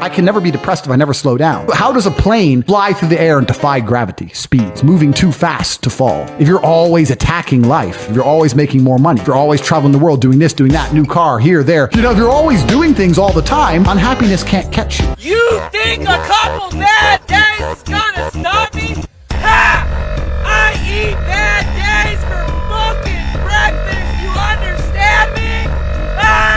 I can never be depressed if I never slow down. But how does a plane fly through the air and defy gravity, speeds, moving too fast to fall? If you're always attacking life, if you're always making more money, if you're always traveling the world, doing this, doing that, new car, here, there, if you're always doing things all the time, unhappiness can't catch you. You think a couple bad days is gonna stop me? Ha! I eat bad days for fucking breakfast, you understand me? Ah!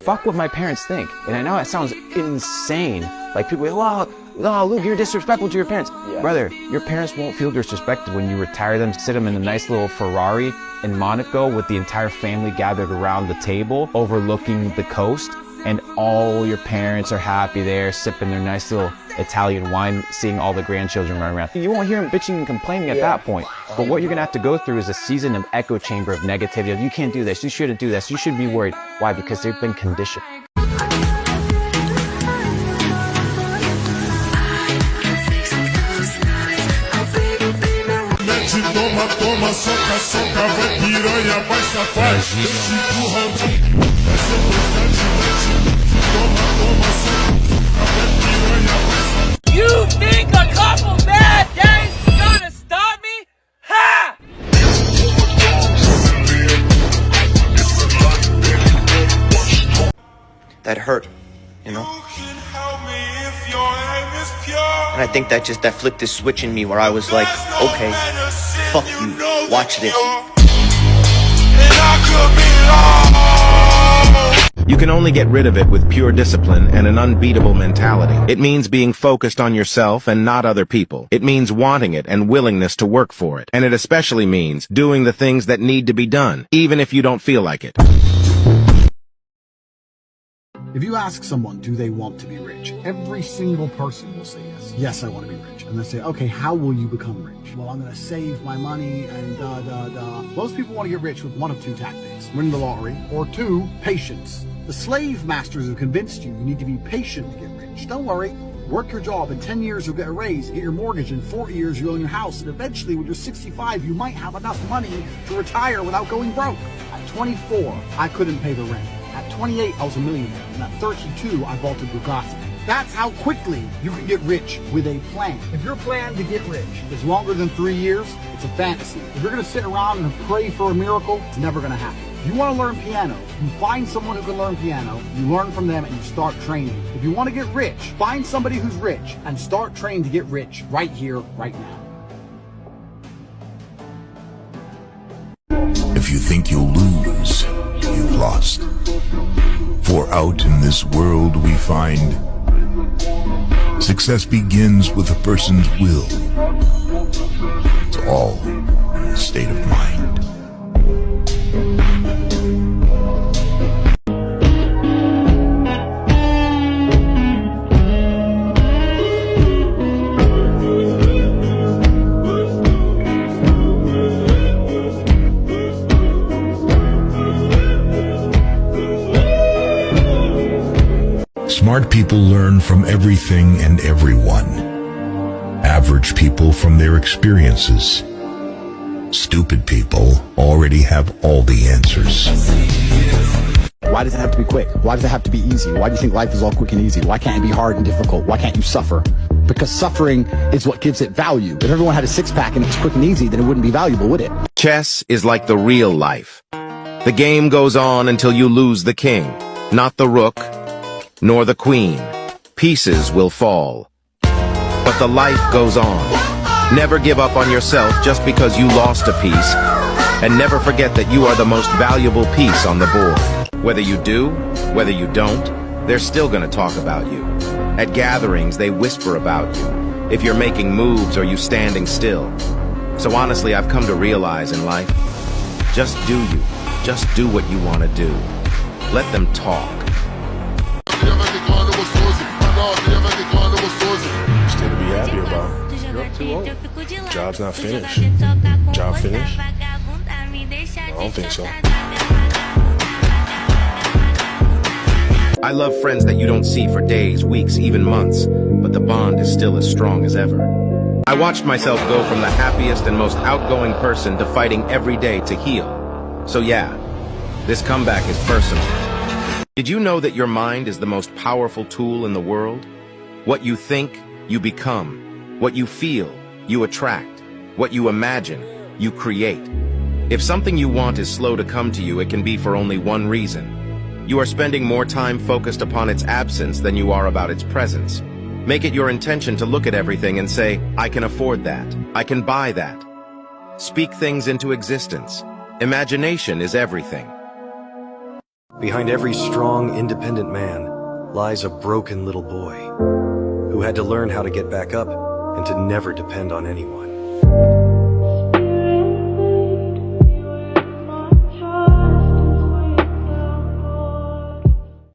Fuck what my parents think. And I know it sounds insane. Like people go, oh, Luke, you're disrespectful to your parents. Yeah. Brother, your parents won't feel disrespected when you retire them, sit them in a nice little Ferrari in Monaco with the entire family gathered around the table overlooking the coast, and all your parents are happy there, sipping their nice little Italian wine, seeing all the grandchildren run around. You won't hear them bitching and complaining at that point. But what you're gonna have to go through is a season of echo chamber of negativity. Of, you can't do this, you shouldn't do this, you should be worried. Why? Because they've been conditioned. Toma, soca, soca, vai piranha, vai safado. Esse empurrão, vai ser toma, soca, vai piranha, vai safado. You think a couple bad days is gonna stop me? Ha! That hurt, you know? And I think that flipped this switch in me where I was like, okay, fuck you, watch this. You can only get rid of it with pure discipline and an unbeatable mentality. It means being focused on yourself and not other people. It means wanting it and willingness to work for it. And it especially means doing the things that need to be done, even if you don't feel like it. If you ask someone, do they want to be rich? Every single person will say yes. Yes, I want to be rich. And they say, okay, how will you become rich? Well, I'm going to save my money and Most people want to get rich with one of two tactics. Win the lottery, or two, patience. The slave masters have convinced you need to be patient to get rich. Don't worry. Work your job. In 10 years, you'll get a raise, get your mortgage. In 4 years, you'll own your house. And eventually, when you're 65, you might have enough money to retire without going broke. At 24, I couldn't pay the rent. At 28, I was a millionaire, and at 32, I bought a Bugatti. That's how quickly you can get rich with a plan. If your plan to get rich is longer than 3 years, it's a fantasy. If you're gonna sit around and pray for a miracle, it's never gonna happen. If you wanna learn piano, you find someone who can learn piano, you learn from them, and you start training. If you wanna get rich, find somebody who's rich, and start training to get rich right here, right now. If you think you'll lose, you've lost. For out in this world we find success begins with a person's will. It's all in a state of mind. Smart people learn from everything and everyone. Average people from their experiences. Stupid people already have all the answers. Why does it have to be quick? Why does it have to be easy? Why do you think life is all quick and easy? Why can't it be hard and difficult? Why can't you suffer? Because suffering is what gives it value. If everyone had a six-pack and it was quick and easy, then it wouldn't be valuable, would it? Chess is like the real life. The game goes on until you lose the king, not the rook, nor the queen. Pieces will fall. But the life goes on. Never give up on yourself just because you lost a piece. And never forget that you are the most valuable piece on the board. Whether you do, whether you don't, they're still gonna talk about you. At gatherings, they whisper about you. If you're making moves or you standing still. So honestly, I've come to realize in life, just do you. Just do what you want to do. Let them talk. Still to be happy about. You're too old. Job's not finished. Job finished? I don't think so. I love friends that you don't see for days, weeks, even months, but the bond is still as strong as ever. I watched myself go from the happiest and most outgoing person to fighting every day to heal. So yeah, this comeback is personal. Did you know that your mind is the most powerful tool in the world? What you think, you become. What you feel, you attract. What you imagine, you create. If something you want is slow to come to you, it can be for only one reason. You are spending more time focused upon its absence than you are about its presence. Make it your intention to look at everything and say, I can afford that. I can buy that. Speak things into existence. Imagination is everything. Behind every strong, independent man lies a broken little boy who had to learn how to get back up and to never depend on anyone.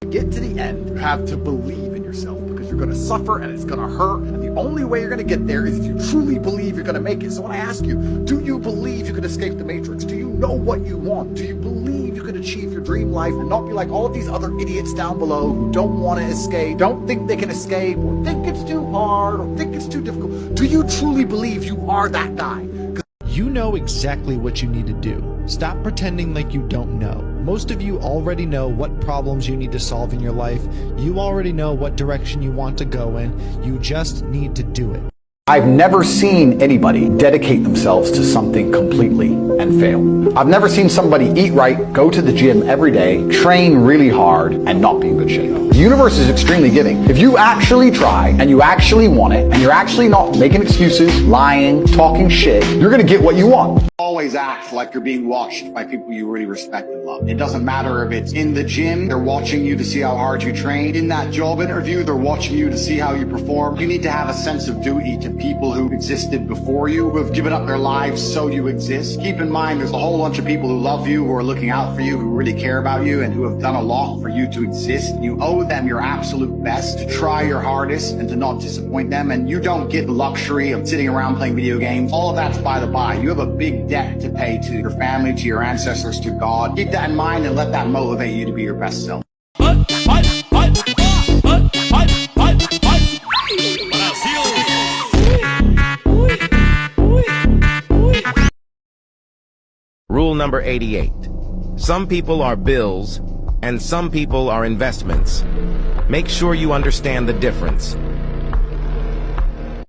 Get to the end, you have to believe in yourself because you're going to suffer and it's going to hurt. And the only way you're going to get there is if you truly believe you're going to make it. So when I ask you, do you believe you can escape the matrix? Do you know what you want? Do you believe you can achieve your dream life and not be like all of these other idiots down below who don't want to escape, don't think they can escape, or think it's too hard, or think it's too difficult? Do you truly believe you are that guy? You know exactly what you need to do. Stop pretending like you don't know. Most of you already know what problems you need to solve in your life. You already know what direction you want to go in. You just need to do it. I've never seen anybody dedicate themselves to something completely and fail. I've never seen somebody eat right, go to the gym every day, train really hard, and not be in good shape. The universe is extremely giving. If you actually try, and you actually want it, and you're actually not making excuses, lying, talking shit, you're gonna get what you want. Always act like you're being watched by people you really respect and love. It doesn't matter if it's in the gym, they're watching you to see how hard you train. In that job interview, they're watching you to see how you perform. You need to have a sense of duty to people who existed before you, who have given up their lives so you exist. Keep in mind, there's a whole bunch of people who love you, who are looking out for you, who really care about you, and who have done a lot for you to exist. You owe them your absolute best, to try your hardest and to not disappoint them. And you don't get the luxury of sitting around playing video games. All of that's by the by. You have a big debt to pay to your family, to your ancestors, to God. Keep that in mind and let that motivate you to be your best self. Rule number 88. Some people are bills and some people are investments. Make sure you understand the difference.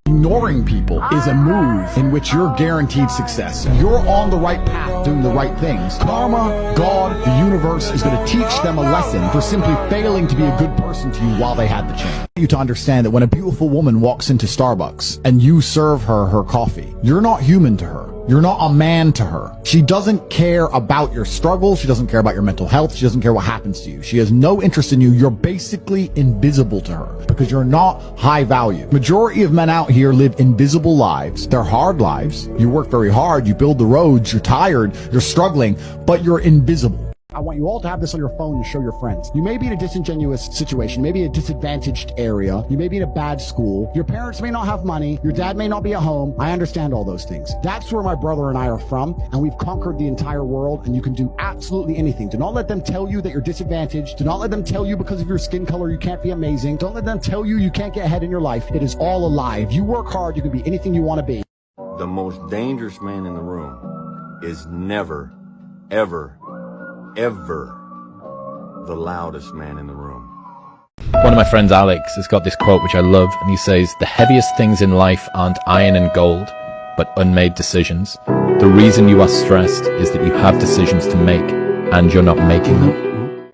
Ignoring people is a move in which you're guaranteed success. You're on the right path, doing the right things. Karma, God, the universe is going to teach them a lesson for simply failing to be a good person to you while they had the chance. You to understand that when a beautiful woman walks into Starbucks and you serve her her coffee, you're not human to her. You're not a man to her. She doesn't care about your struggles. She doesn't care about your mental health. She doesn't care what happens to you. She has no interest in you. You're basically invisible to her because you're not high value. Majority of men out here live invisible lives. They're hard lives. You work very hard. You build the roads. You're tired. You're struggling, but you're invisible. I want you all to have this on your phone and show your friends. You may be in a disingenuous situation, maybe a disadvantaged area, you may be in a bad school, your parents may not have money, your dad may not be at home. I understand all those things. That's where my brother and I are from, and we've conquered the entire world, and you can do absolutely anything. Do not let them tell you that you're disadvantaged. Do not let them tell you because of your skin color you can't be amazing. Don't let them tell you you can't get ahead in your life. It is all a lie. If you work hard, you can be anything you want to be. The most dangerous man in the room is never, ever the loudest man in the room. One of my friends, Alex, has got this quote which I love, and he says, "The heaviest things in life aren't iron and gold, but unmade decisions. The reason you are stressed is that you have decisions to make, and you're not making them."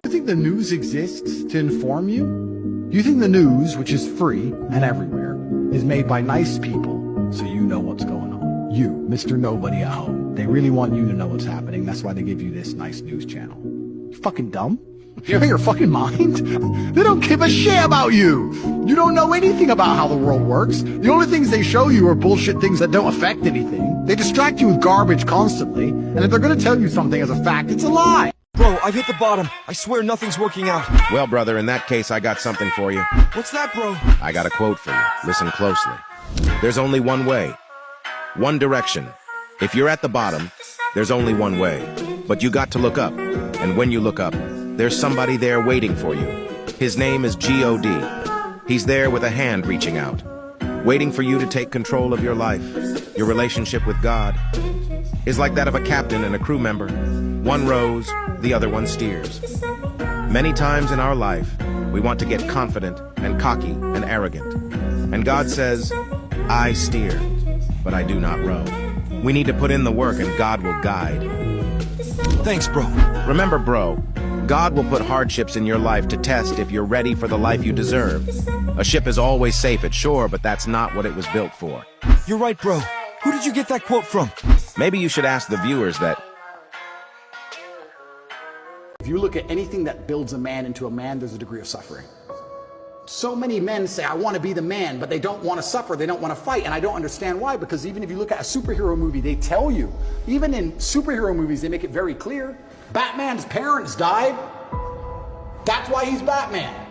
You think the news exists to inform you? You think the news, which is free and everywhere, is made by nice people so you know what's going on? You, Mr. Nobody at home. They really want you to know what's happening. That's why they give you this nice news channel. You fucking dumb? You're in your fucking mind? They don't give a shit about you. You don't know anything about how the world works. The only things they show you are bullshit things that don't affect anything. They distract you with garbage constantly. And if they're going to tell you something as a fact, it's a lie. Bro, I've hit the bottom. I swear nothing's working out. Well, brother, in that case, I got something for you. What's that, bro? I got a quote for you. Listen closely. There's only one way. One direction. If you're at the bottom, there's only one way. But you got to look up. And when you look up, there's somebody there waiting for you. His name is G.O.D. He's there with a hand reaching out, waiting for you to take control of your life. Your relationship with God is like that of a captain and a crew member. One rows, the other one steers. Many times in our life, we want to get confident and cocky and arrogant. And God says, I steer, but I do not row. We need to put in the work and God will guide. Thanks, bro. Remember, bro, God will put hardships in your life to test if you're ready for the life you deserve. A ship is always safe at shore, but that's not what it was built for. You're right, bro. Who did you get that quote from? Maybe you should ask the viewers that. If you look at anything that builds a man into a man, there's a degree of suffering. So many men say, I want to be the man, but they don't want to suffer, they don't want to fight, and I don't understand why, because even if you look at a superhero movie, they tell you, even in superhero movies, they make it very clear, Batman's parents died, that's why he's Batman.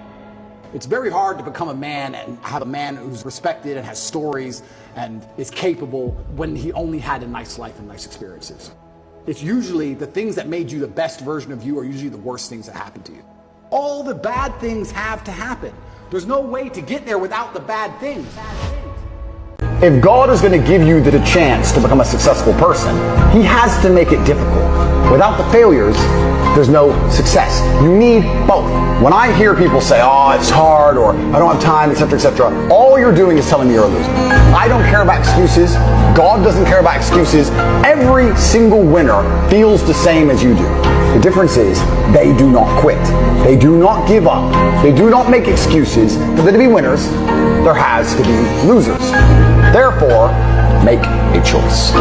It's very hard to become a man and have a man who's respected and has stories and is capable when he only had a nice life and nice experiences. It's usually the things that made you the best version of you are usually the worst things that happened to you. All the bad things have to happen. There's no way to get there without the bad things. If God is going to give you the chance to become a successful person, He has to make it difficult. Without the failures, there's no success. You need both. When I hear people say, oh, it's hard, or I don't have time, etc., all you're doing is telling me you're a loser. I don't care about excuses. God doesn't care about excuses. Every single winner feels the same as you do. The difference is they do not quit. They do not give up. They do not make excuses. For there to be winners, there has to be losers. Therefore, make a choice.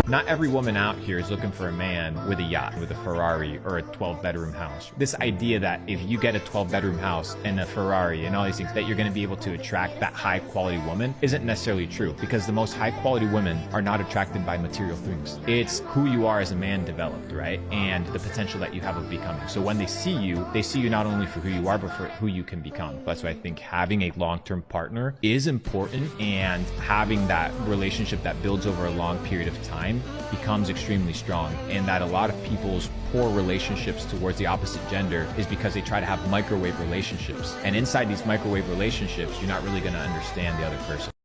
Not every woman out here is looking for a man with a yacht, with a Ferrari, or a 12-bedroom house. This idea that if you get a 12-bedroom house and a Ferrari and all these things, that you're going to be able to attract that high-quality woman isn't necessarily true, because the most high-quality women are not attracted by material things. It's who you are as a man developed, right? And the potential that you have of becoming. So when they see you not only for who you are, but for who you can become. That's why I think having a long-term partner is important, and having that relationship that builds over a long period of time becomes extremely strong. And that a lot of people's poor relationships towards the opposite gender is because they try to have microwave relationships. And inside these microwave relationships, you're not really going to understand the other person.